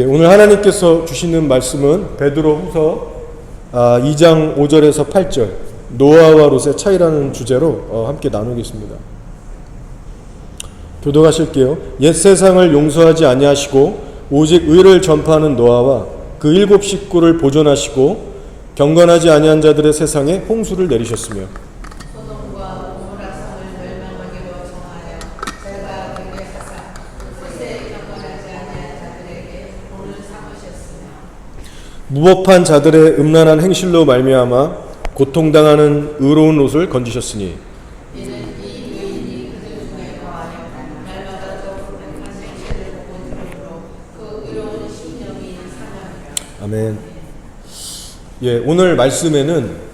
오늘 하나님께서 주시는 말씀은 베드로후서 2장 5절에서 8절 노아와 롯의 차이라는 주제로 함께 나누겠습니다. 교독하실게요. 옛 세상을 용서하지 아니하시고 오직 의를 전파하는 노아와 그 7 식구를 보존하시고 경건하지 아니한 자들의 세상에 홍수를 내리셨으며 소돔과 고모라 성을 멸망하기로 정하여 저희가 그에게 사사 그것에 경건하지 아니한 자들에게 본을 삼으셨으며 무법한 자들의 음란한 행실로 말미암아 고통당하는 의로운 롯을 건지셨으니 이는 이 의인이 그들 중에 거하여 날마다 더 불행한 생실을 보고 들으므로 그 의로운 심령이 상하리라. 아멘. 오늘 말씀에는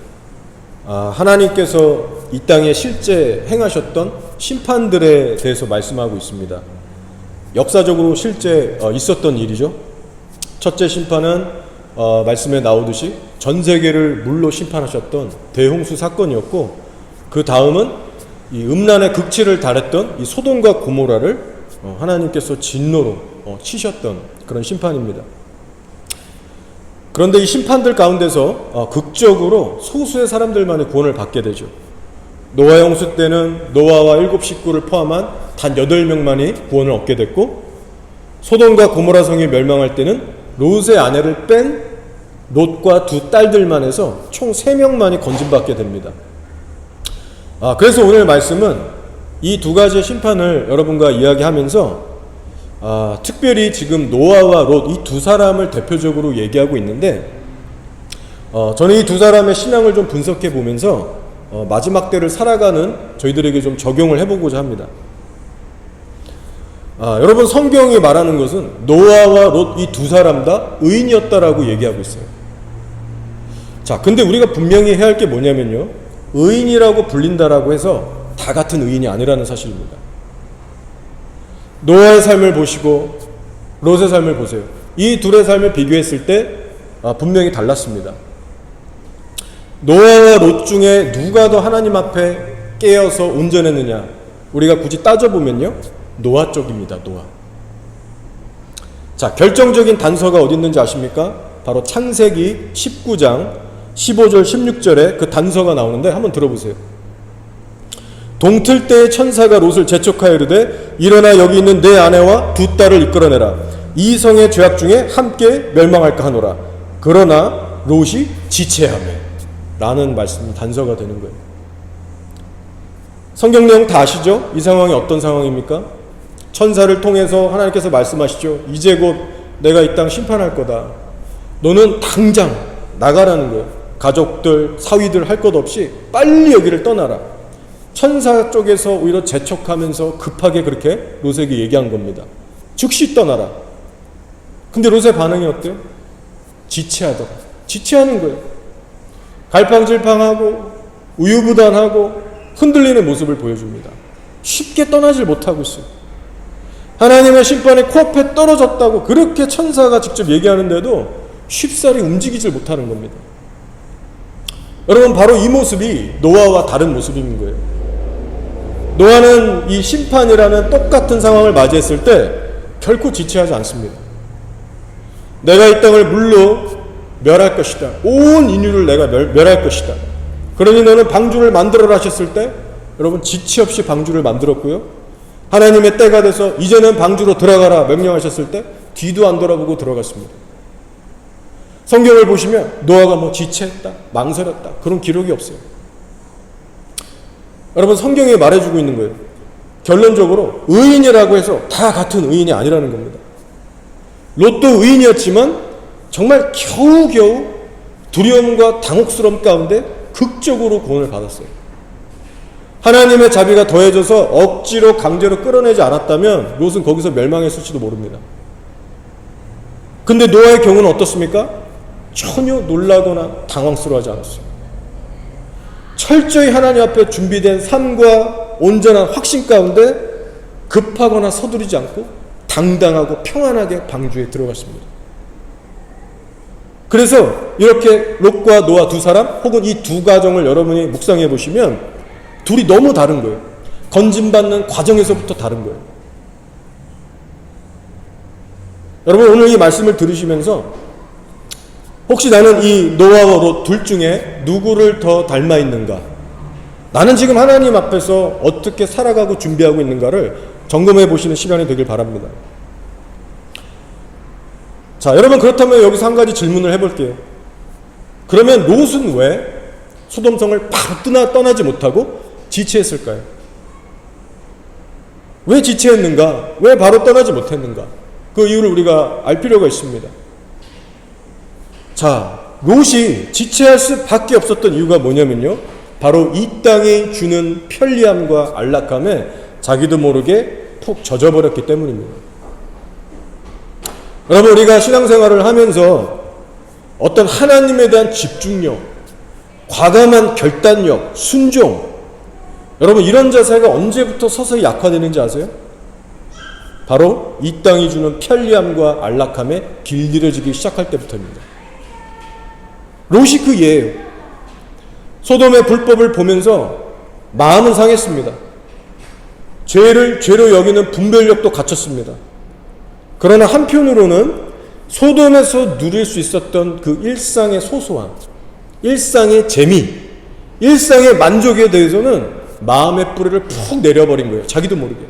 하나님께서 이 땅에 실제 행하셨던 심판들에 대해서 말씀하고 있습니다. 역사적으로 실제 있었던 일이죠. 첫째 심판은 말씀에 나오듯이 전 세계를 물로 심판하셨던 대홍수 사건이었고, 그 다음은 이 음란의 극치를 달했던 이 소돔과 고모라를 하나님께서 진노로 치셨던 그런 심판입니다. 그런데 이 심판들 가운데서 극적으로 소수의 사람들만이 구원을 받게 되죠. 노아 홍수 때는 노아와 7 식구를 포함한 단 8명만이 구원을 얻게 됐고, 소돔과 고모라 성이 멸망할 때는 롯의 아내를 뺀 롯과 2 딸들만 해서 총 3명만이 건진받게 됩니다. 그래서 오늘 말씀은 이 2가지의 심판을 여러분과 이야기하면서 특별히 지금 노아와 롯 이 2 사람을 대표적으로 얘기하고 있는데, 저는 이 2 사람의 신앙을 좀 분석해 보면서 마지막 때를 살아가는 저희들에게 좀 적용을 해보고자 합니다. 여러분, 성경이 말하는 것은 노아와 롯 이 2 사람 다 의인이었다라고 얘기하고 있어요. 자, 근데 우리가 분명히 해야 할 게 뭐냐면요, 의인이라고 불린다라고 해서 다 같은 의인이 아니라는 사실입니다. 노아의 삶을 보시고 롯의 삶을 보세요. 이 둘의 삶을 비교했을 때 분명히 달랐습니다. 노아와 롯 중에 누가 더 하나님 앞에 깨어서 온전했느냐, 우리가 굳이 따져보면요, 노아 쪽입니다. 노아. 자, 결정적인 단서가 어디 있는지 아십니까? 바로 창세기 19장 15절 16절에 그 단서가 나오는데 한번 들어보세요. 동틀 때의 천사가 롯을 재촉하여 이르되 일어나 여기 있는 내 아내와 2 딸을 이끌어내라. 이 성의 죄악 중에 함께 멸망할까 하노라. 그러나 롯이 지체하며 라는 말씀, 단서가 되는 거예요. 성경 내용 다 아시죠? 이 상황이 어떤 상황입니까? 천사를 통해서 하나님께서 말씀하시죠. 이제 곧 내가 이 땅 심판할 거다. 너는 당장 나가라는 거예요. 가족들, 사위들 할 것 없이 빨리 여기를 떠나라. 천사 쪽에서 오히려 재촉하면서 급하게 그렇게 롯에게 얘기한 겁니다. 즉시 떠나라. 근데 롯의 반응이 어때요? 지체하더라. 지체하는 거예요. 갈팡질팡하고 우유부단하고 흔들리는 모습을 보여줍니다. 쉽게 떠나질 못하고 있어요. 하나님의 심판이 코앞에 떨어졌다고 그렇게 천사가 직접 얘기하는데도 쉽사리 움직이질 못하는 겁니다. 여러분, 바로 이 모습이 노아와 다른 모습인 거예요. 노아는 이 심판이라는 똑같은 상황을 맞이했을 때 결코 지체하지 않습니다. 내가 이 땅을 물로 멸할 것이다. 온 인류를 내가 멸할 것이다. 그러니 너는 방주를 만들어라 하셨을 때 여러분, 지체 없이 방주를 만들었고요. 하나님의 때가 돼서 이제는 방주로 들어가라 명령하셨을 때 뒤도 안 돌아보고 들어갔습니다. 성경을 보시면 노아가 지체했다, 망설였다, 그런 기록이 없어요. 여러분, 성경이 말해주고 있는 거예요. 결론적으로 의인이라고 해서 다 같은 의인이 아니라는 겁니다. 롯도 의인이었지만 정말 겨우겨우 두려움과 당혹스러움 가운데 극적으로 구원을 받았어요. 하나님의 자비가 더해져서 억지로 강제로 끌어내지 않았다면 롯은 거기서 멸망했을지도 모릅니다. 근데 노아의 경우는 어떻습니까? 전혀 놀라거나 당황스러워하지 않았어요. 철저히 하나님 앞에 준비된 삶과 온전한 확신 가운데 급하거나 서두르지 않고 당당하고 평안하게 방주에 들어갔습니다. 그래서 이렇게 롯과 노아 2 사람 혹은 이 2 가정을 여러분이 묵상해 보시면 둘이 너무 다른 거예요. 건진받는 과정에서부터 다른 거예요. 여러분, 오늘 이 말씀을 들으시면서 혹시 나는 이 노아와 롯 둘 중에 누구를 더 닮아 있는가? 나는 지금 하나님 앞에서 어떻게 살아가고 준비하고 있는가를 점검해 보시는 시간이 되길 바랍니다. 자, 여러분, 그렇다면 여기서 한 가지 질문을 해볼게요. 그러면 롯은 왜 소돔성을 바로 떠나지 못하고 지체했을까요? 왜 지체했는가? 왜 바로 떠나지 못했는가? 그 이유를 우리가 알 필요가 있습니다. 자, 롯이 지체할 수밖에 없었던 이유가 뭐냐면요, 바로 이 땅이 주는 편리함과 안락함에 자기도 모르게 푹 젖어버렸기 때문입니다. 여러분, 우리가 신앙생활을 하면서 어떤 하나님에 대한 집중력, 과감한 결단력, 순종, 여러분, 이런 자세가 언제부터 서서히 약화되는지 아세요? 바로 이 땅이 주는 편리함과 안락함에 길들여지기 시작할 때부터입니다. 롯이 그 예예요. 소돔의 불법을 보면서 마음은 상했습니다. 죄를 죄로 여기는 분별력도 갖췄습니다. 그러나 한편으로는 소돔에서 누릴 수 있었던 그 일상의 소소함, 일상의 재미, 일상의 만족에 대해서는 마음의 뿌리를 푹 내려버린 거예요. 자기도 모르게.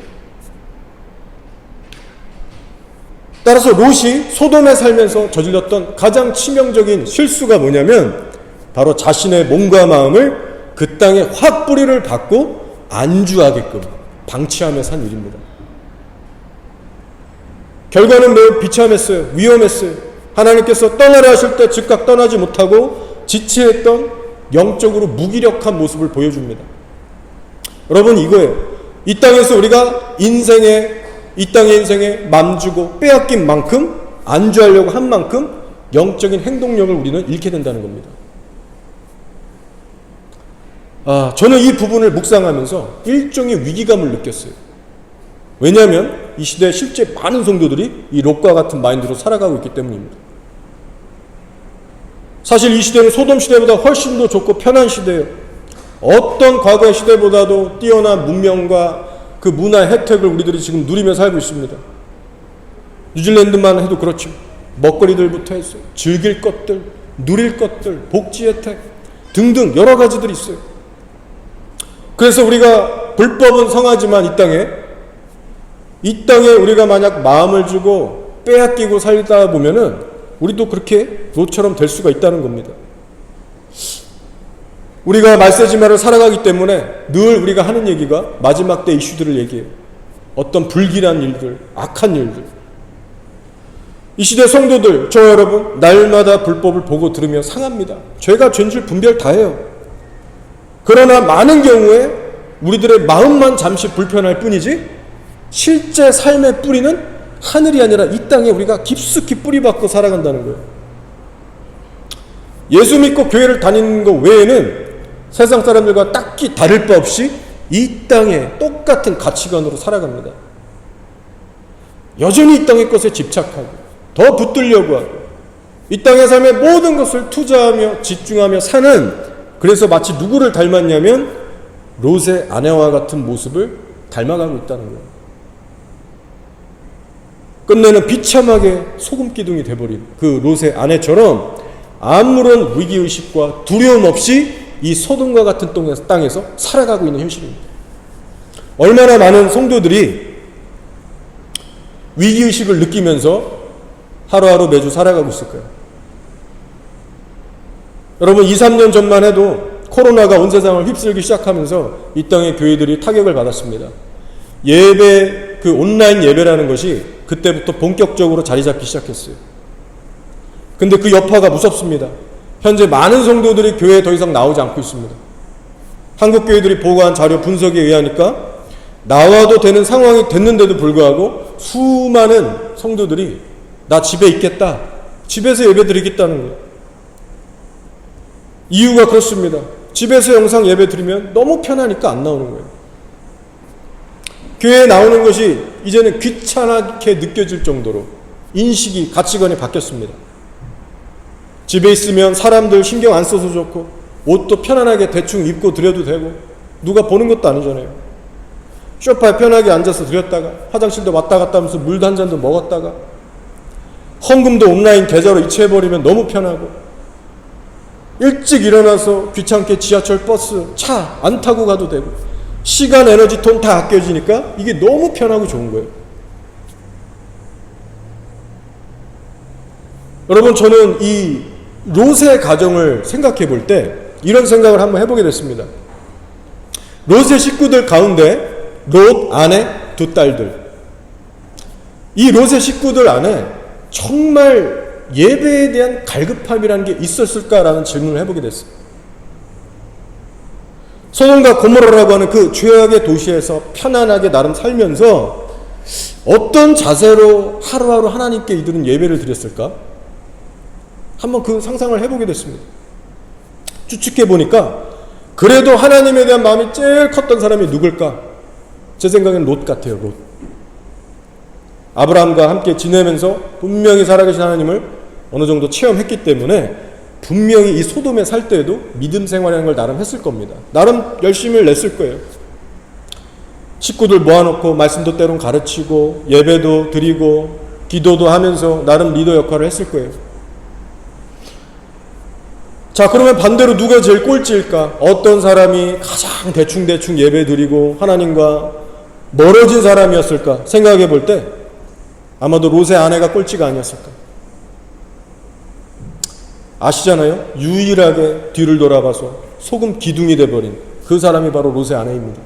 따라서 롯이 소돔에 살면서 저질렀던 가장 치명적인 실수가 뭐냐면 바로 자신의 몸과 마음을 그 땅에 확 뿌리를 박고 안주하게끔 방치하며 산 일입니다. 결과는 매우 비참했어요. 위험했어요. 하나님께서 떠나라 하실 때 즉각 떠나지 못하고 지체했던 영적으로 무기력한 모습을 보여줍니다. 여러분, 이거예요. 이 땅에서 우리가 이 땅의 인생에 맘 주고 빼앗긴 만큼, 안주하려고 한 만큼 영적인 행동력을 우리는 잃게 된다는 겁니다. 저는 이 부분을 묵상하면서 일종의 위기감을 느꼈어요. 왜냐하면 이 시대에 실제 많은 성도들이 이 롯과 같은 마인드로 살아가고 있기 때문입니다. 사실 이 시대는 소돔 시대보다 훨씬 더 좋고 편한 시대예요. 어떤 과거의 시대보다도 뛰어난 문명과 그 문화의 혜택을 우리들이 지금 누리며 살고 있습니다. 뉴질랜드만 해도 그렇죠. 먹거리들부터 해서 즐길 것들, 누릴 것들, 복지 혜택 등등 여러 가지들이 있어요. 그래서 우리가 불법은 성하지만 이 땅에 우리가 만약 마음을 주고 빼앗기고 살다 보면은 우리도 그렇게 롯처럼 될 수가 있다는 겁니다. 우리가 말세지마를 살아가기 때문에 늘 우리가 하는 얘기가 마지막 때 이슈들을 얘기해요. 어떤 불길한 일들, 악한 일들. 이 시대 성도들, 저 여러분, 날마다 불법을 보고 들으며 상합니다. 죄가 죄인 줄 분별 다 해요. 그러나 많은 경우에 우리들의 마음만 잠시 불편할 뿐이지 실제 삶의 뿌리는 하늘이 아니라 이 땅에 우리가 깊숙이 뿌리박고 살아간다는 거예요. 예수 믿고 교회를 다니는 것 외에는 세상 사람들과 딱히 다를 바 없이 이 땅에 똑같은 가치관으로 살아갑니다. 여전히 이 땅의 것에 집착하고 더 붙들려고 하고 이 땅의 삶의 모든 것을 투자하며 집중하며 사는, 그래서 마치 누구를 닮았냐면 롯의 아내와 같은 모습을 닮아가고 있다는 거예요. 끝내는 비참하게 소금기둥이 돼버린 그 롯의 아내처럼 아무런 위기의식과 두려움 없이 이 소돔과 같은 땅에서 살아가고 있는 현실입니다. 얼마나 많은 성도들이 위기의식을 느끼면서 하루하루 매주 살아가고 있을까요? 여러분, 2, 3년 전만 해도 코로나가 온 세상을 휩쓸기 시작하면서 이 땅의 교회들이 타격을 받았습니다. 예배, 그 온라인 예배라는 것이 그때부터 본격적으로 자리 잡기 시작했어요. 근데 그 여파가 무섭습니다. 현재 많은 성도들이 교회에 더 이상 나오지 않고 있습니다. 한국 교회들이 보고한 자료 분석에 의하니까 나와도 되는 상황이 됐는데도 불구하고 수많은 성도들이 나 집에 있겠다, 집에서 예배 드리겠다는 거예요. 이유가 그렇습니다. 집에서 영상 예배 드리면 너무 편하니까 안 나오는 거예요. 교회에 나오는 것이 이제는 귀찮게 느껴질 정도로 인식이, 가치관이 바뀌었습니다. 집에 있으면 사람들 신경 안 써서 좋고 옷도 편안하게 대충 입고 드려도 되고 누가 보는 것도 아니잖아요. 소파에 편하게 앉아서 드렸다가 화장실도 왔다 갔다 하면서 물도 한 잔도 먹었다가 헌금도 온라인 계좌로 이체해버리면 너무 편하고, 일찍 일어나서 귀찮게 지하철, 버스, 차 안 타고 가도 되고, 시간, 에너지, 돈 다 아껴지니까 이게 너무 편하고 좋은 거예요. 여러분, 저는 이 롯의 가정을 생각해 볼 때 이런 생각을 한번 해보게 됐습니다. 롯의 식구들 가운데 롯 아내 두 딸들, 이 롯의 식구들 안에 정말 예배에 대한 갈급함이라는 게 있었을까라는 질문을 해보게 됐어요. 소돔과 고모라라고 하는 그 죄악의 도시에서 편안하게 나름 살면서 어떤 자세로 하루하루 하나님께 이들은 예배를 드렸을까? 한번 그 상상을 해보게 됐습니다. 추측해 보니까 그래도 하나님에 대한 마음이 제일 컸던 사람이 누굴까? 제 생각엔 롯 같아요. 롯. 아브라함과 함께 지내면서 분명히 살아계신 하나님을 어느 정도 체험했기 때문에 분명히 이 소돔에 살 때에도 믿음 생활이라는 걸 나름 했을 겁니다. 나름 열심을 냈을 거예요. 식구들 모아놓고 말씀도 때론 가르치고 예배도 드리고 기도도 하면서 나름 리더 역할을 했을 거예요. 자, 그러면 반대로 누가 제일 꼴찌일까? 어떤 사람이 가장 대충 예배 드리고 하나님과 멀어진 사람이었을까? 생각해 볼 때 아마도 롯의 아내가 꼴찌가 아니었을까? 아시잖아요? 유일하게 뒤를 돌아봐서 소금 기둥이 돼버린 그 사람이 바로 롯의 아내입니다.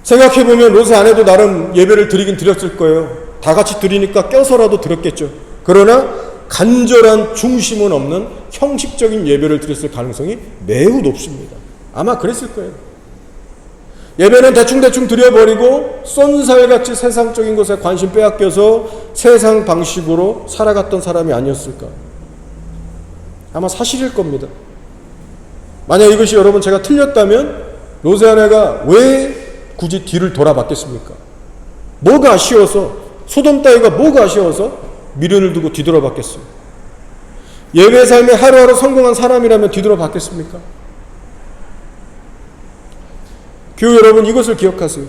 생각해보면 롯의 아내도 나름 예배를 드리긴 드렸을 거예요. 다 같이 드리니까 껴서라도 드렸겠죠. 그러나 간절한 중심은 없는 형식적인 예배를 드렸을 가능성이 매우 높습니다. 아마 그랬을 거예요. 예배는 대충 드려버리고 쏜살같이 세상적인 것에 관심 빼앗겨서 세상 방식으로 살아갔던 사람이 아니었을까? 아마 사실일 겁니다. 만약 이것이 여러분 제가 틀렸다면 롯의 아내가 왜 굳이 뒤를 돌아봤겠습니까? 뭐가 아쉬워서, 소돔 따위가 뭐가 아쉬워서 미련을 두고 뒤돌아봤겠어요? 예배 삶에 하루하루 성공한 사람이라면 뒤돌아봤겠습니까? 교회 여러분, 이것을 기억하세요.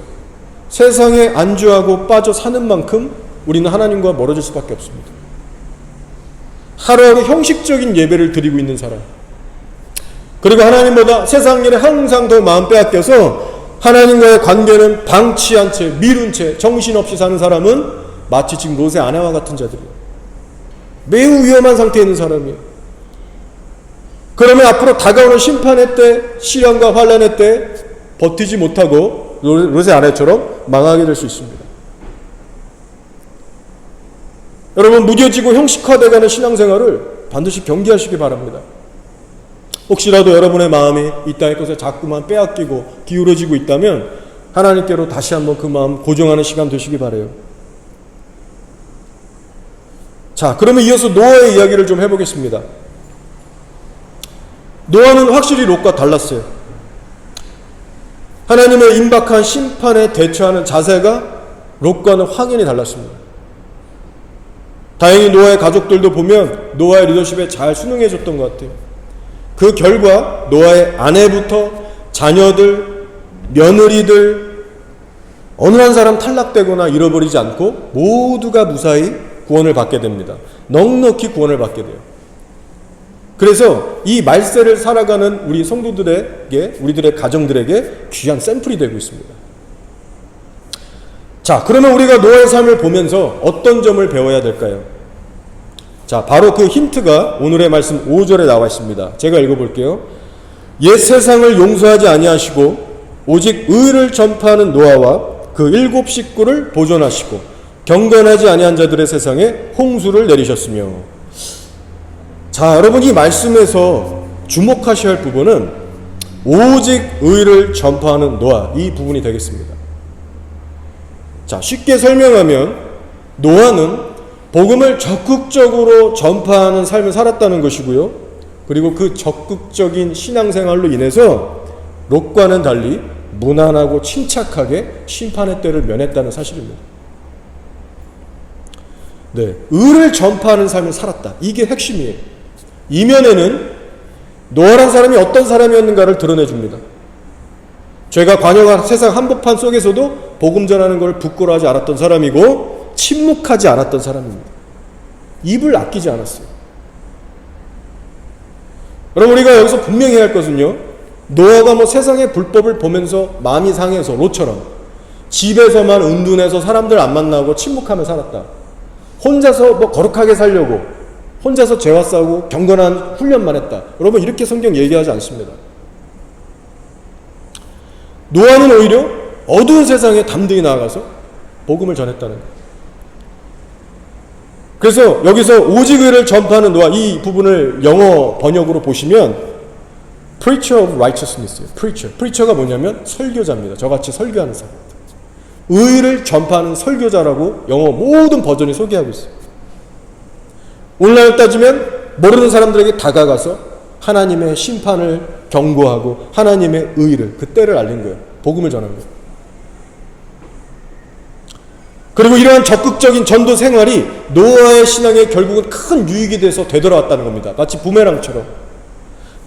세상에 안주하고 빠져 사는 만큼 우리는 하나님과 멀어질 수밖에 없습니다. 하루하루 형식적인 예배를 드리고 있는 사람, 그리고 하나님보다 세상 일에 항상 더 마음 빼앗겨서 하나님과의 관계는 방치한 채, 미룬 채, 정신없이 사는 사람은 마치 지금 롯의 아내와 같은 자들이에요. 매우 위험한 상태에 있는 사람이에요. 그러면 앞으로 다가오는 심판의 때, 시련과 환난의 때 버티지 못하고 롯의 아내처럼 망하게 될 수 있습니다. 여러분, 무뎌지고 형식화되어가는 신앙생활을 반드시 경계하시기 바랍니다. 혹시라도 여러분의 마음이 이 땅의 것에 자꾸만 빼앗기고 기울어지고 있다면 하나님께로 다시 한번 그 마음 고정하는 시간 되시기 바라요. 자, 그러면 이어서 노아의 이야기를 좀 해보겠습니다. 노아는 확실히 롯과 달랐어요. 하나님의 임박한 심판에 대처하는 자세가 롯과는 확연히 달랐습니다. 다행히 노아의 가족들도 보면 노아의 리더십에 잘 순응해 줬던 것 같아요. 그 결과 노아의 아내부터 자녀들, 며느리들, 어느 한 사람 탈락되거나 잃어버리지 않고 모두가 무사히 구원을 받게 됩니다. 넉넉히 구원을 받게 돼요. 그래서 이 말세를 살아가는 우리 성도들에게, 우리들의 가정들에게 귀한 샘플이 되고 있습니다. 자, 그러면 우리가 노아의 삶을 보면서 어떤 점을 배워야 될까요? 자, 바로 그 힌트가 오늘의 말씀 5절에 나와 있습니다. 제가 읽어볼게요. 옛 세상을 용서하지 아니하시고 오직 의를 전파하는 노아와 그 7 식구를 보존하시고 경건하지 아니한 자들의 세상에 홍수를 내리셨으며. 자, 여러분, 이 말씀에서 주목하셔야 할 부분은 오직 의를 전파하는 노아, 이 부분이 되겠습니다. 자, 쉽게 설명하면 노아는 복음을 적극적으로 전파하는 삶을 살았다는 것이고요. 그리고 그 적극적인 신앙생활로 인해서 롯과는 달리 무난하고 침착하게 심판의 때를 면했다는 사실입니다. 네, 의를 전파하는 삶을 살았다. 이게 핵심이에요. 이면에는 노아란 사람이 어떤 사람이었는가를 드러내줍니다. 죄가 관여한 세상 한복판 속에서도 복음 전하는 걸 부끄러워하지 않았던 사람이고, 침묵하지 않았던 사람입니다. 입을 아끼지 않았어요. 여러분, 우리가 여기서 분명히 할 것은요, 노아가 뭐 세상의 불법을 보면서 마음이 상해서 롯처럼 집에서만 은둔해서 사람들 안 만나고 침묵하며 살았다. 혼자서 뭐 거룩하게 살려고 혼자서 죄와 싸우고 경건한 훈련만 했다. 여러분, 이렇게 성경 얘기하지 않습니다. 노아는 오히려 어두운 세상에 담대히 나아가서 복음을 전했다는 거예요. 그래서 여기서 오직 의를 전파하는 노아, 이 부분을 영어 번역으로 보시면 preacher of righteousness예요. preacher가 뭐냐면 설교자입니다. 저같이 설교하는 사람. 의를 전파하는 설교자라고 영어 모든 버전이 소개하고 있어요. 오늘날 따지면 모르는 사람들에게 다가가서 하나님의 심판을 경고하고 하나님의 의를, 그 때를 알린 거예요. 복음을 전한 거예요. 그리고 이러한 적극적인 전도 생활이 노아의 신앙에 결국은 큰 유익이 돼서 되돌아왔다는 겁니다. 마치 부메랑처럼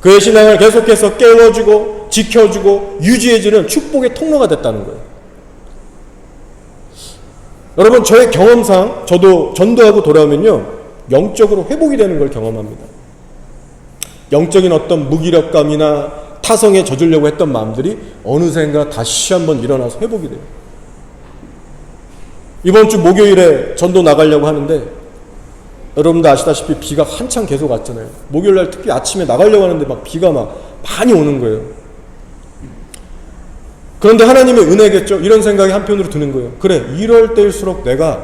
그의 신앙을 계속해서 깨워주고 지켜주고 유지해주는 축복의 통로가 됐다는 거예요. 여러분, 저의 경험상 저도 전도하고 돌아오면요, 영적으로 회복이 되는 걸 경험합니다. 영적인 어떤 무기력감이나 타성에 젖으려고 했던 마음들이 어느샌가 다시 한번 일어나서 회복이 돼요. 이번 주 목요일에 전도 나가려고 하는데 여러분도 아시다시피 비가 한창 계속 왔잖아요. 목요일날 특히 아침에 나가려고 하는데 막 비가 막 많이 오는 거예요. 그런데 하나님의 은혜겠죠. 이런 생각이 한편으로 드는 거예요. 그래, 이럴 때일수록 내가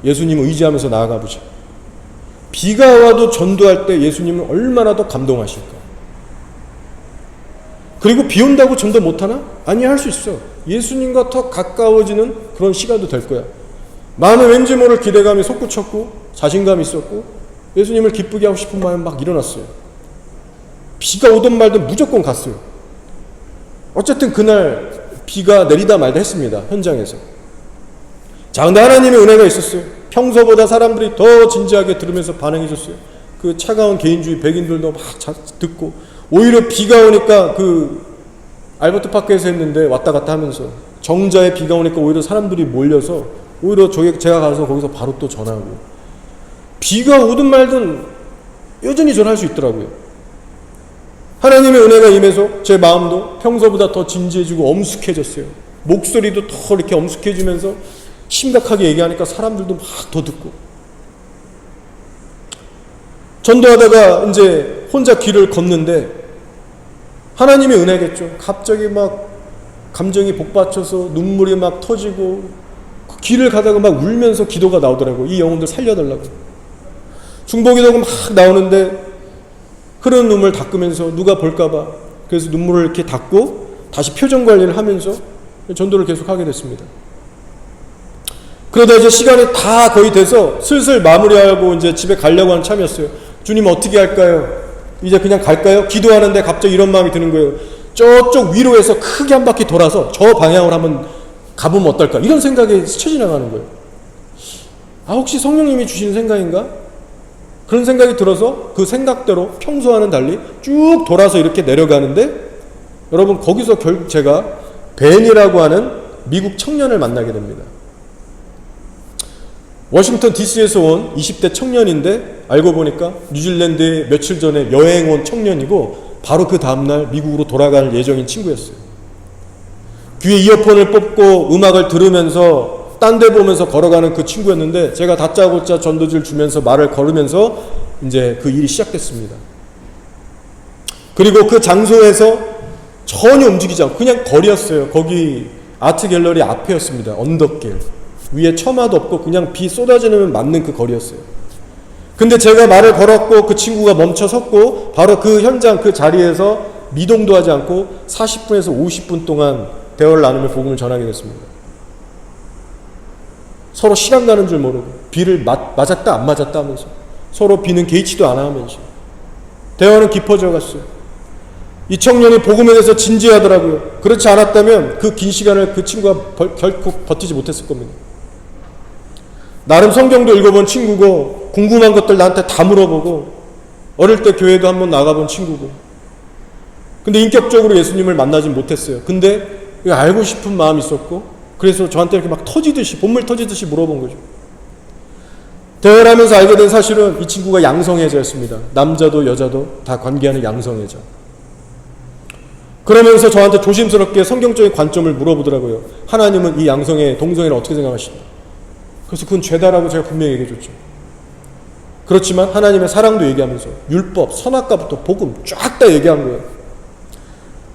예수님을 의지하면서 나아가 보자. 비가 와도 전도할 때 예수님은 얼마나 더 감동하실까. 그리고 비 온다고 전도 못하나? 아니, 할 수 있어. 예수님과 더 가까워지는 그런 시간도 될 거야. 마음에 왠지 모를 기대감이 솟구쳤고 자신감이 있었고 예수님을 기쁘게 하고 싶은 마음이 막 일어났어요. 비가 오든 말든 무조건 갔어요. 어쨌든 그날 비가 내리다 말다 했습니다. 현장에서. 자, 근데 하나님의 은혜가 있었어요. 평소보다 사람들이 더 진지하게 들으면서 반응해 줬어요. 그 차가운 개인주의 백인들도 막 듣고, 오히려 비가 오니까 그 알버트 파크에서 했는데 왔다 갔다 하면서 정자에 비가 오니까 오히려 사람들이 몰려서 오히려 제가 가서 거기서 바로 또 전하고, 비가 오든 말든 여전히 전할 수 있더라고요. 하나님의 은혜가 임해서 제 마음도 평소보다 더 진지해지고 엄숙해졌어요. 목소리도 더 이렇게 엄숙해지면서 심각하게 얘기하니까 사람들도 막 더 듣고, 전도하다가 이제 혼자 길을 걷는데 하나님의 은혜겠죠. 갑자기 막 감정이 복받쳐서 눈물이 막 터지고 길을 가다가 막 울면서 기도가 나오더라고요. 이 영혼들 살려달라고. 중보기도가 막 나오는데 흐르는 눈물 닦으면서 누가 볼까봐, 그래서 눈물을 이렇게 닦고 다시 표정 관리를 하면서 전도를 계속 하게 됐습니다. 그러다 이제 시간이 다 거의 돼서 슬슬 마무리하고 이제 집에 가려고 하는 참이었어요. 주님, 어떻게 할까요? 이제 그냥 갈까요? 기도하는데 갑자기 이런 마음이 드는 거예요. 저쪽 위로에서 크게 한 바퀴 돌아서 저 방향으로 한번 가보면 어떨까? 이런 생각이 스쳐 지나가는 거예요. 아, 혹시 성령님이 주시는 생각인가? 그런 생각이 들어서 그 생각대로 평소와는 달리 쭉 돌아서 이렇게 내려가는데, 여러분, 거기서 결국 제가 벤이라고 하는 미국 청년을 만나게 됩니다. 워싱턴 DC에서 온 20대 청년인데 알고 보니까 뉴질랜드에 며칠 전에 여행 온 청년이고 바로 그 다음날 미국으로 돌아갈 예정인 친구였어요. 귀에 이어폰을 뽑고 음악을 들으면서 딴 데 보면서 걸어가는 그 친구였는데, 제가 다짜고짜 전도지를 주면서 말을 걸으면서 이제 그 일이 시작됐습니다. 그리고 그 장소에서 전혀 움직이지 않고 그냥 거리였어요. 거기 아트 갤러리 앞에였습니다. 언덕길 위에 처마도 없고 그냥 비 쏟아지면 맞는 그 거리였어요. 근데 제가 말을 걸었고 그 친구가 멈춰 섰고 바로 그 현장 그 자리에서 미동도 하지 않고 40분에서 50분 동안 대화를 나누며 복음을 전하게 됐습니다. 서로 시간 가는 줄 모르고 비를 맞았다 안 맞았다 하면서 서로 비는 개의치도 안 하면서 대화는 깊어져 갔어요. 이 청년이 복음에 대해서 진지하더라고요. 그렇지 않았다면 그 긴 시간을 그 친구가 결코 버티지 못했을 겁니다. 나름 성경도 읽어본 친구고 궁금한 것들 나한테 다 물어보고 어릴 때 교회도 한번 나가본 친구고, 근데 인격적으로 예수님을 만나진 못했어요. 근데 알고 싶은 마음이 있었고, 그래서 저한테 이렇게 막 터지듯이, 본물 터지듯이 물어본 거죠. 대화를 하면서 알게 된 사실은 이 친구가 양성애자였습니다. 남자도 여자도 다 관계하는 양성애자. 그러면서 저한테 조심스럽게 성경적인 관점을 물어보더라고요. 하나님은 이 양성애 동성애를 어떻게 생각하십니까? 그래서 그건 죄다라고 제가 분명히 얘기해줬죠. 그렇지만 하나님의 사랑도 얘기하면서 율법, 선악과부터 복음 쫙 다 얘기한 거예요.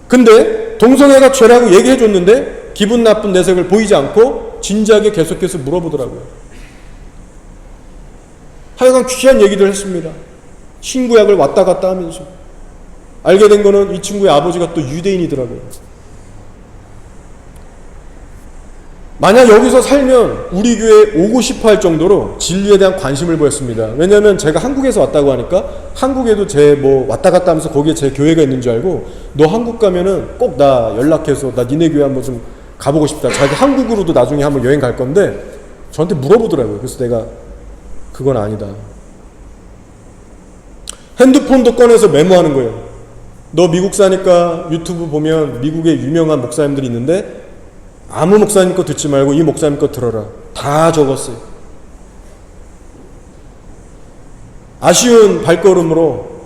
근데 동성애가 죄라고 얘기해줬는데 기분 나쁜 내색을 보이지 않고 진지하게 계속해서 물어보더라고요. 하여간 귀한 얘기들 했습니다. 신구약을 왔다 갔다 하면서. 알게 된 거는 이 친구의 아버지가 또 유대인이더라고요. 만약 여기서 살면 우리 교회에 오고 싶어 할 정도로 진리에 대한 관심을 보였습니다. 왜냐하면 제가 한국에서 왔다고 하니까 한국에도 제 뭐 왔다 갔다 하면서 거기에 제 교회가 있는 줄 알고 너 한국 가면은 꼭 나 연락해서 나 니네 교회 한번 좀 가보고 싶다. 자기 한국으로도 나중에 한번 여행 갈 건데 저한테 물어보더라고요. 그래서 내가 그건 아니다. 핸드폰도 꺼내서 메모하는 거예요. 너 미국 사니까 유튜브 보면 미국의 유명한 목사님들이 있는데 아무 목사님 거 듣지 말고 이 목사님 거 들어라. 다 적었어요. 아쉬운 발걸음으로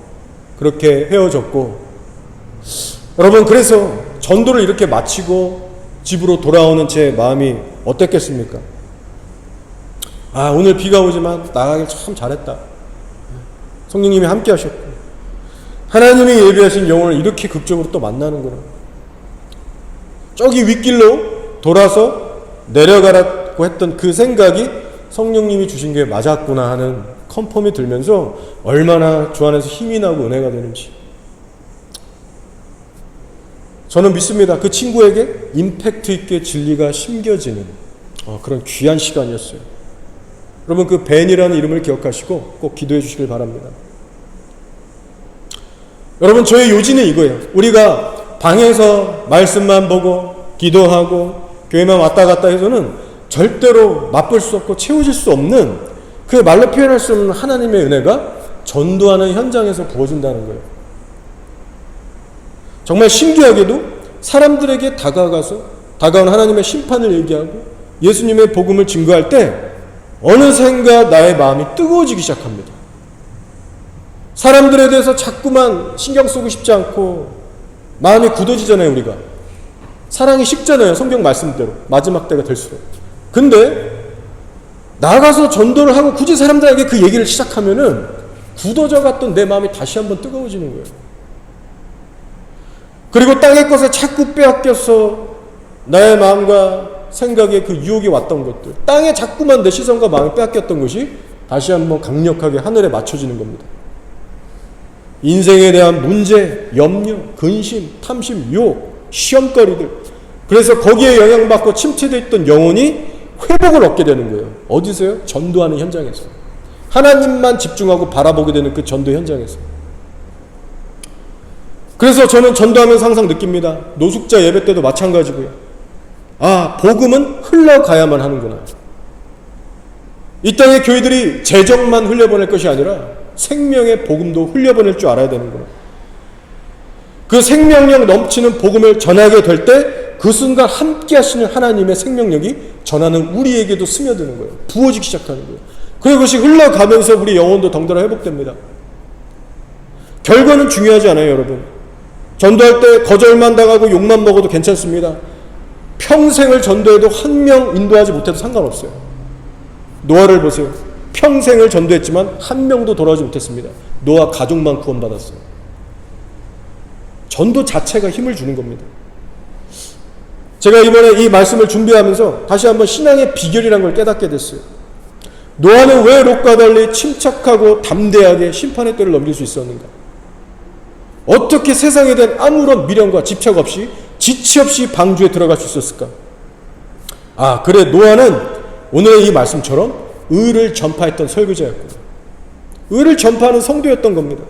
그렇게 헤어졌고, 여러분 그래서 전도를 이렇게 마치고 집으로 돌아오는 제 마음이 어땠겠습니까? 아, 오늘 비가 오지만 나가길 참 잘했다. 성령님이 함께 하셨고 하나님이 예비하신 영혼을 이렇게 극적으로 또 만나는구나. 저기 윗길로 돌아서 내려가라고 했던 그 생각이 성령님이 주신 게 맞았구나 하는 컨펌이 들면서 얼마나 주 안에서 힘이 나고 은혜가 되는지 저는 믿습니다. 그 친구에게 임팩트 있게 진리가 심겨지는 그런 귀한 시간이었어요. 여러분 그 벤이라는 이름을 기억하시고 꼭 기도해 주시길 바랍니다. 여러분 저의 요지는 이거예요. 우리가 방에서 말씀만 보고 기도하고 교회만 왔다 갔다 해서는 절대로 맛볼 수 없고 채워질 수 없는 그 말로 표현할 수 없는 하나님의 은혜가 전도하는 현장에서 부어진다는 거예요. 정말 신기하게도 사람들에게 다가온 하나님의 심판을 얘기하고 예수님의 복음을 증거할 때 어느샌가 나의 마음이 뜨거워지기 시작합니다. 사람들에 대해서 자꾸만 신경 쓰고 싶지 않고 마음이 굳어지잖아요. 우리가 사랑이 식잖아요. 성경 말씀대로 마지막 때가 될수록. 근데 나가서 전도를 하고 굳이 사람들에게 그 얘기를 시작하면은 굳어져 갔던 내 마음이 다시 한번 뜨거워지는 거예요. 그리고 땅의 것에 자꾸 빼앗겨서 나의 마음과 생각에 그 유혹이 왔던 것들, 땅에 자꾸만 내 시선과 마음이 빼앗겼던 것이 다시 한번 강력하게 하늘에 맞춰지는 겁니다. 인생에 대한 문제, 염려, 근심, 탐심, 유혹, 시험거리들, 그래서 거기에 영향받고 침체되어 있던 영혼이 회복을 얻게 되는 거예요. 어디서요? 전도하는 현장에서. 하나님만 집중하고 바라보게 되는 그 전도 현장에서. 그래서 저는 전도하면서 항상 느낍니다. 노숙자 예배 때도 마찬가지고요. 아, 복음은 흘러가야만 하는구나. 이 땅의 교회들이 재정만 흘려보낼 것이 아니라 생명의 복음도 흘려보낼 줄 알아야 되는구나. 그 생명력 넘치는 복음을 전하게 될 때 그 순간 함께 하시는 하나님의 생명력이 전하는 우리에게도 스며드는 거예요. 부어지기 시작하는 거예요. 그것이 흘러가면서 우리 영혼도 덩달아 회복됩니다. 결과는 중요하지 않아요, 여러분. 전도할 때 거절만 당하고 욕만 먹어도 괜찮습니다. 평생을 전도해도 한 명 인도하지 못해도 상관없어요. 노아를 보세요. 평생을 전도했지만 한 명도 돌아오지 못했습니다. 노아 가족만 구원받았어요. 전도 자체가 힘을 주는 겁니다. 제가 이번에 이 말씀을 준비하면서 다시 한번 신앙의 비결이라는 걸 깨닫게 됐어요. 노아는 왜 롯과 달리 침착하고 담대하게 심판의 때를 넘길 수 있었는가? 어떻게 세상에 대한 아무런 미련과 집착 없이 지체 없이 방주에 들어갈 수 있었을까? 아, 그래, 노아는 오늘의 이 말씀처럼 의를 전파했던 설교자였구나. 의를 전파하는 성도였던 겁니다.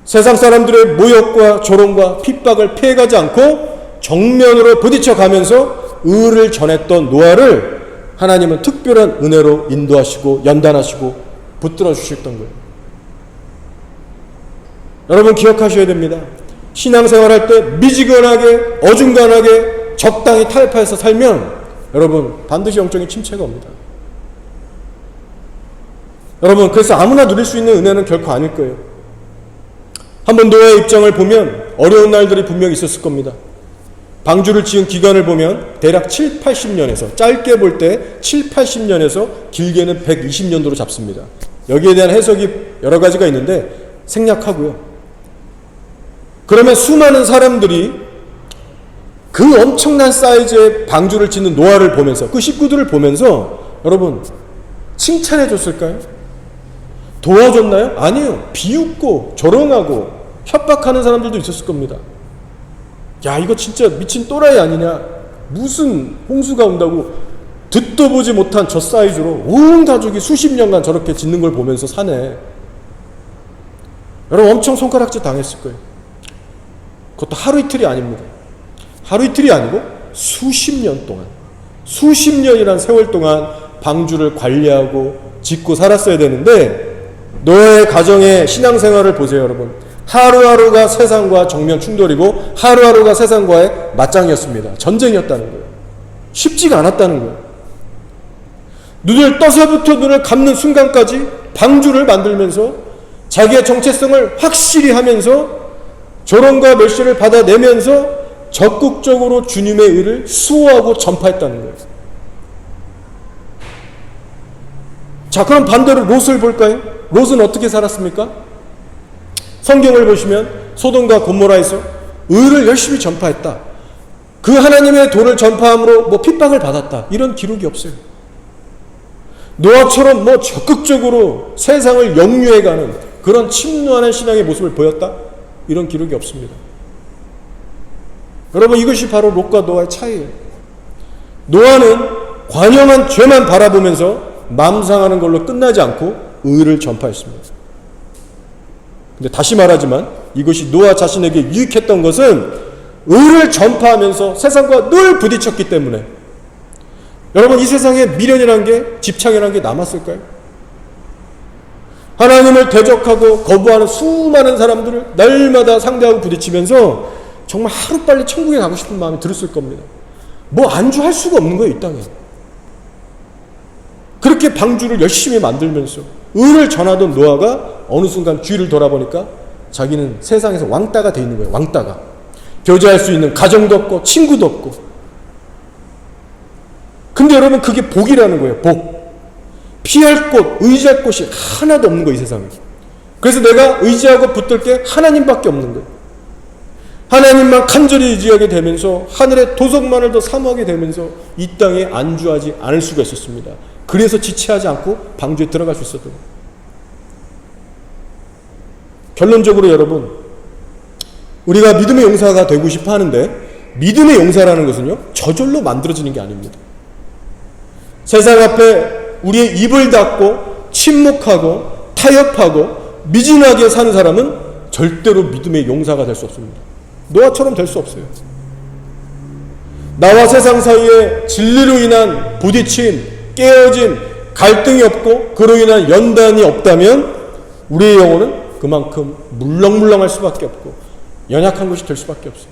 세상 사람들의 모욕과 조롱과 핍박을 피해가지 않고 정면으로 부딪혀 가면서 의를 전했던 노아를 하나님은 특별한 은혜로 인도하시고 연단하시고 붙들어 주셨던 거예요. 여러분 기억하셔야 됩니다. 신앙생활할 때 미지근하게 어중간하게 적당히 타협해서 살면 여러분 반드시 영적인 침체가 옵니다. 여러분, 그래서 아무나 누릴 수 있는 은혜는 결코 아닐 거예요. 한번 노아의 입장을 보면 어려운 날들이 분명히 있었을 겁니다. 방주를 지은 기간을 보면 대략 7, 80년에서, 짧게 볼 때 7, 80년에서 길게는 120년도로 잡습니다. 여기에 대한 해석이 여러 가지가 있는데 생략하고요. 그러면 수많은 사람들이 그 엄청난 사이즈의 방주를 짓는 노아를 보면서, 그 식구들을 보면서 여러분 칭찬해 줬을까요? 도와줬나요? 아니요. 비웃고 조롱하고 협박하는 사람들도 있었을 겁니다. 야, 이거 진짜 미친 또라이 아니냐? 무슨 홍수가 온다고 듣도 보지 못한 저 사이즈로 온 가족이 수십 년간 저렇게 짓는 걸 보면서 사네. 여러분 엄청 손가락질 당했을 거예요. 그것도 하루 이틀이 아닙니다. 하루 이틀이 아니고 수십 년 동안, 수십 년이란 세월 동안 방주를 관리하고 짓고 살았어야 되는데, 노아의 가정의 신앙생활을 보세요. 여러분, 하루하루가 세상과 정면 충돌이고 하루하루가 세상과의 맞짱이었습니다. 전쟁이었다는 거예요. 쉽지가 않았다는 거예요. 눈을 떠서부터 눈을 감는 순간까지 방주를 만들면서 자기의 정체성을 확실히 하면서 조롱과 멸시를 받아내면서 적극적으로 주님의 의를 수호하고 전파했다는 거예요. 자, 그럼 반대로 롯을 볼까요? 롯은 어떻게 살았습니까? 성경을 보시면 소돔과 고모라에서 의를 열심히 전파했다. 그 하나님의 도를 전파함으로 뭐 핍박을 받았다. 이런 기록이 없어요. 노아처럼 뭐 적극적으로 세상을 역류해가는 그런 침노하는 신앙의 모습을 보였다. 이런 기록이 없습니다. 여러분, 이것이 바로 롯과 노아의 차이예요. 노아는 관영한 죄만 바라보면서 맘상하는 걸로 끝나지 않고 의를 전파했습니다. 근데 다시 말하지만 이것이 노아 자신에게 유익했던 것은 의를 전파하면서 세상과 늘 부딪혔기 때문에, 여러분 이 세상에 미련이라는 게, 집착이라는 게 남았을까요? 하나님을 대적하고 거부하는 수많은 사람들을 날마다 상대하고 부딪히면서 정말 하루빨리 천국에 가고 싶은 마음이 들었을 겁니다. 뭐 안주할 수가 없는 거예요, 이 땅에. 그렇게 방주를 열심히 만들면서 의를 전하던 노아가 어느 순간 뒤를 돌아보니까 자기는 세상에서 왕따가 돼 있는 거예요. 왕따가. 교제할 수 있는 가정도 없고 친구도 없고. 근데 여러분, 그게 복이라는 거예요. 복. 피할 곳, 의지할 곳이 하나도 없는 거예요, 이 세상에. 그래서 내가 의지하고 붙들 게 하나님밖에 없는 거예요. 하나님만 간절히 의지하게 되면서 하늘의 도성만을 더 사모하게 되면서 이 땅에 안주하지 않을 수가 있었습니다. 그래서 지체하지 않고 방주에 들어갈 수 있었던 거예요. 결론적으로 여러분, 우리가 믿음의 용사가 되고 싶어 하는데, 믿음의 용사라는 것은요, 저절로 만들어지는 게 아닙니다. 세상 앞에 우리의 입을 닫고 침묵하고 타협하고 미진하게 사는 사람은 절대로 믿음의 용사가 될 수 없습니다. 노아처럼 될 수 없어요. 나와 세상 사이에 진리로 인한 부딪힘, 깨어짐, 갈등이 없고 그로 인한 연단이 없다면 우리의 영혼은 그만큼 물렁물렁할 수밖에 없고 연약한 것이 될 수밖에 없어요.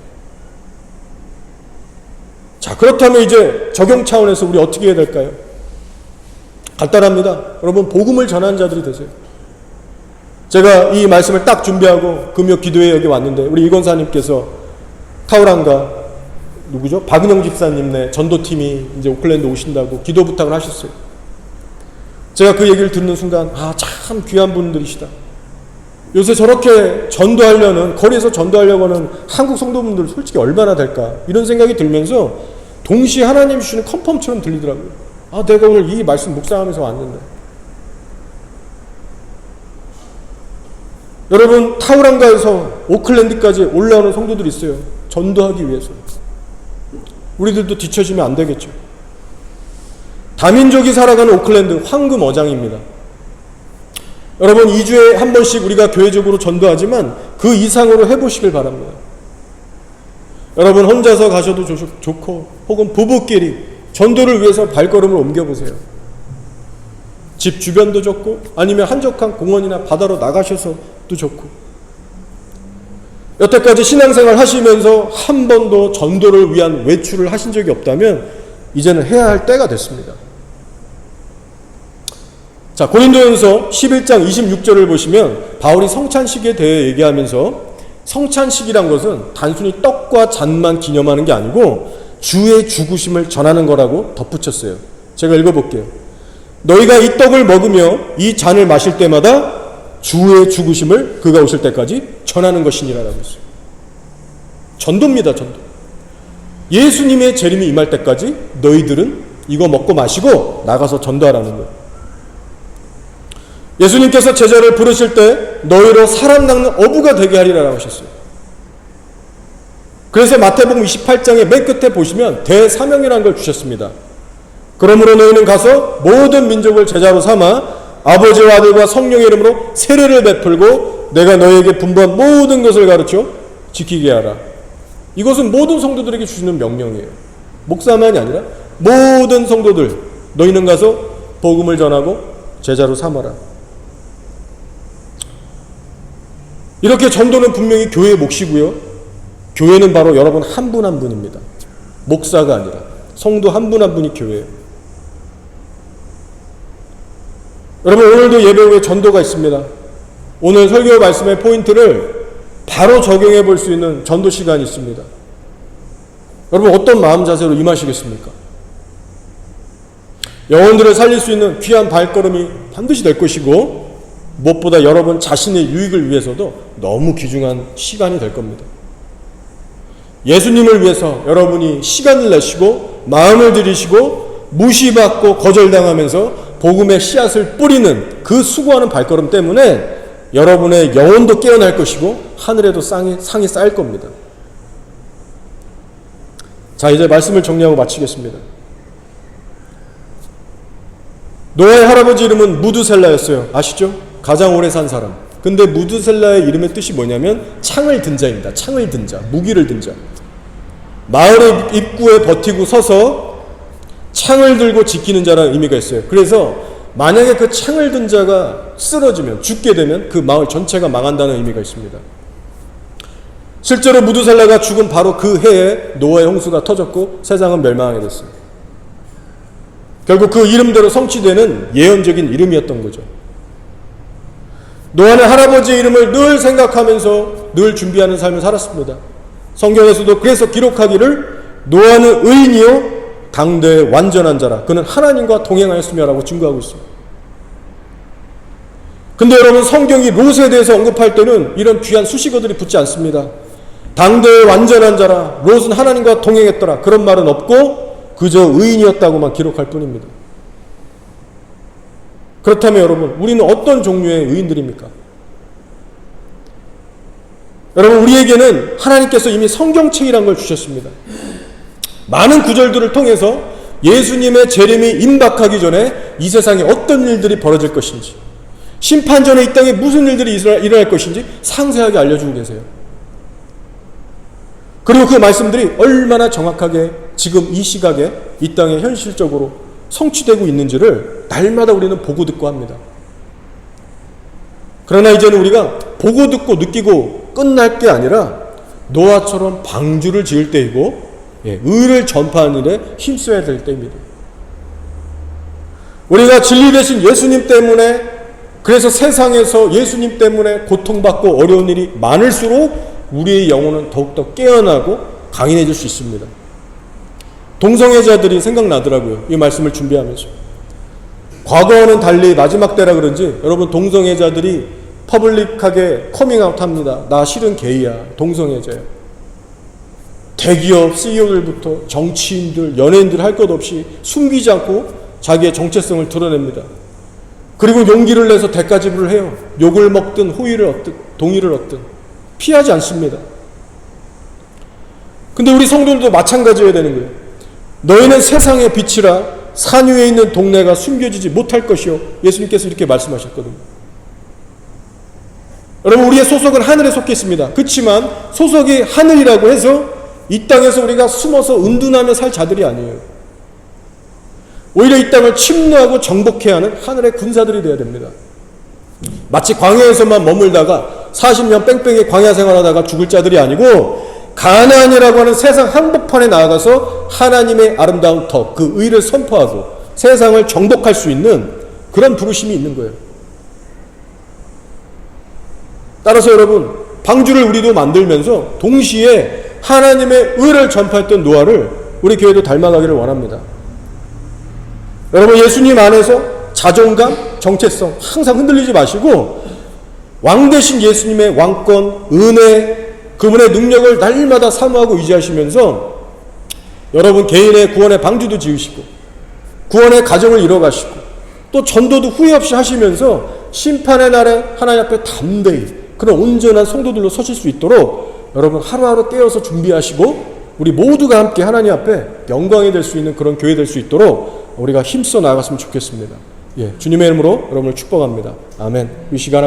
자, 그렇다면 이제 적용 차원에서 우리 어떻게 해야 될까요? 간단합니다. 여러분, 복음을 전하는 자들이 되세요. 제가 이 말씀을 딱 준비하고 금요 기도회에 여기 왔는데 우리 이건사님께서 타우랑가 누구죠? 박은영 집사님네 전도팀이 이제 오클랜드 오신다고 기도 부탁을 하셨어요. 제가 그 얘기를 듣는 순간, 아, 참 귀한 분들이시다. 요새 저렇게 전도하려는, 거리에서 전도하려고 하는 한국 성도분들 솔직히 얼마나 될까, 이런 생각이 들면서 동시에 하나님 주시는 컨펌처럼 들리더라고요. 아, 내가 오늘 이 말씀 묵상하면서 왔는데. 여러분, 타우랑가에서 오클랜드까지 올라오는 성도들이 있어요. 전도하기 위해서. 우리들도 뒤처지면 안 되겠죠. 다민족이 살아가는 오클랜드 황금 어장입니다. 여러분, 2주에 한 번씩 우리가 교회적으로 전도하지만 그 이상으로 해보시길 바랍니다. 여러분, 혼자서 가셔도 좋고 혹은 부부끼리 전도를 위해서 발걸음을 옮겨보세요. 집 주변도 좋고 아니면 한적한 공원이나 바다로 나가셔서도 좋고. 여태까지 신앙생활 하시면서 한 번도 전도를 위한 외출을 하신 적이 없다면 이제는 해야 할 때가 됐습니다. 자, 고린도전서 11장 26절을 보시면 바울이 성찬식에 대해 얘기하면서 성찬식이란 것은 단순히 떡과 잔만 기념하는 게 아니고 주의 죽으심을 전하는 거라고 덧붙였어요. 제가 읽어볼게요. 너희가 이 떡을 먹으며 이 잔을 마실 때마다 주의 죽으심을 그가 오실 때까지 전하는 것이니라라고 했어요. 전도입니다, 전도. 예수님의 재림이 임할 때까지 너희들은 이거 먹고 마시고 나가서 전도하라는 거예요. 예수님께서 제자를 부르실 때 너희로 사람 낚는 어부가 되게 하리라라고 하셨어요. 그래서 마태복음 28장의 맨 끝에 보시면 대사명이라는 걸 주셨습니다. 그러므로 너희는 가서 모든 민족을 제자로 삼아 아버지와 아들과 성령의 이름으로 세례를 베풀고 내가 너희에게 분부한 모든 것을 가르쳐 지키게 하라. 이것은 모든 성도들에게 주시는 명령이에요. 목사만이 아니라 모든 성도들, 너희는 가서 복음을 전하고 제자로 삼아라. 이렇게 전도는 분명히 교회의 몫이고요. 교회는 바로 여러분 한 분 한 분입니다. 목사가 아니라 성도 한 분 한 분이 교회예요. 여러분, 오늘도 예배 후에 전도가 있습니다. 오늘 설교 말씀의 포인트를 바로 적용해 볼 수 있는 전도 시간이 있습니다. 여러분, 어떤 마음 자세로 임하시겠습니까? 영혼들을 살릴 수 있는 귀한 발걸음이 반드시 될 것이고 무엇보다 여러분 자신의 유익을 위해서도 너무 귀중한 시간이 될 겁니다. 예수님을 위해서 여러분이 시간을 내시고 마음을 들이시고 무시받고 거절당하면서 복음의 씨앗을 뿌리는 그 수고하는 발걸음 때문에 여러분의 영혼도 깨어날 것이고 하늘에도 상이 쌓일 겁니다. 자, 이제 말씀을 정리하고 마치겠습니다. 노아의 할아버지 이름은 무드셀라였어요. 아시죠? 가장 오래 산 사람. 근데 무드셀라의 이름의 뜻이 뭐냐면 창을 든 자입니다. 창을 든 자, 무기를 든 자. 마을의 입구에 버티고 서서 창을 들고 지키는 자라는 의미가 있어요. 그래서 만약에 그 창을 든 자가 쓰러지면, 죽게 되면 그 마을 전체가 망한다는 의미가 있습니다. 실제로 무드셀라가 죽은 바로 그 해에 노아의 홍수가 터졌고 세상은 멸망하게 됐어요. 결국 그 이름대로 성취되는 예언적인 이름이었던 거죠. 노아는 할아버지의 이름을 늘 생각하면서 늘 준비하는 삶을 살았습니다. 성경에서도 그래서 기록하기를 노아는 의인이요 당대의 완전한 자라, 그는 하나님과 동행하였으며 라고 증거하고 있습니다. 근데 여러분, 성경이 롯에 대해서 언급할 때는 이런 귀한 수식어들이 붙지 않습니다. 당대의 완전한 자라, 롯은 하나님과 동행했더라, 그런 말은 없고 그저 의인이었다고만 기록할 뿐입니다. 그렇다면 여러분, 우리는 어떤 종류의 의인들입니까? 여러분, 우리에게는 하나님께서 이미 성경책이라는 걸 주셨습니다. 많은 구절들을 통해서 예수님의 재림이 임박하기 전에 이 세상에 어떤 일들이 벌어질 것인지, 심판 전에 이 땅에 무슨 일들이 일어날 것인지 상세하게 알려주고 계세요. 그리고 그 말씀들이 얼마나 정확하게 지금 이 시각에 이 땅에 현실적으로 성취되고 있는지를 날마다 우리는 보고 듣고 합니다. 그러나 이제는 우리가 보고 듣고 느끼고 끝날 게 아니라 노아처럼 방주를 지을 때이고 의를 전파하는 일에 힘써야 될 때입니다. 우리가 진리 되신 예수님 때문에, 그래서 세상에서 예수님 때문에 고통받고 어려운 일이 많을수록 우리의 영혼은 더욱더 깨어나고 강인해질 수 있습니다. 동성애자들이 생각나더라고요. 이 말씀을 준비하면서. 과거와는 달리 마지막 때라 그런지 여러분, 동성애자들이 퍼블릭하게 커밍아웃 합니다. 나 실은 게이야, 동성애자야. 대기업 CEO들부터 정치인들, 연예인들 할 것 없이 숨기지 않고 자기의 정체성을 드러냅니다. 그리고 용기를 내서 대가 지불을 해요. 욕을 먹든 호의를 얻든 동의를 얻든 피하지 않습니다. 근데 우리 성도들도 마찬가지여야 되는 거예요. 너희는 세상의 빛이라 산 위에 있는 동네가 숨겨지지 못할 것이요, 예수님께서 이렇게 말씀하셨거든요. 여러분, 우리의 소속은 하늘에 속해 있습니다. 그렇지만 소속이 하늘이라고 해서 이 땅에서 우리가 숨어서 은둔하며 살 자들이 아니에요. 오히려 이 땅을 침노하고 정복해야 하는 하늘의 군사들이 되어야 됩니다. 마치 광야에서만 머물다가 40년 뺑뺑이 광야 생활하다가 죽을 자들이 아니고 가나안이라고 하는 세상 한복판에 나아가서 하나님의 아름다운 터, 그 의를 선포하고 세상을 정복할 수 있는 그런 부르심이 있는 거예요. 따라서 여러분, 방주를 우리도 만들면서 동시에 하나님의 의를 전파했던 노아를 우리 교회도 닮아가기를 원합니다. 여러분, 예수님 안에서 자존감, 정체성 항상 흔들리지 마시고 왕 되신 예수님의 왕권, 은혜, 그분의 능력을 날마다 사모하고 의지하시면서 여러분 개인의 구원의 방주도 지으시고 구원의 가정을 이뤄가시고 또 전도도 후회 없이 하시면서 심판의 날에 하나님 앞에 담대히 그런 온전한 성도들로 서실 수 있도록 여러분 하루하루 깨어서 준비하시고 우리 모두가 함께 하나님 앞에 영광이 될 수 있는 그런 교회 될 수 있도록 우리가 힘써 나아갔으면 좋겠습니다. 예, 주님의 이름으로 여러분을 축복합니다. 아멘. 이 시간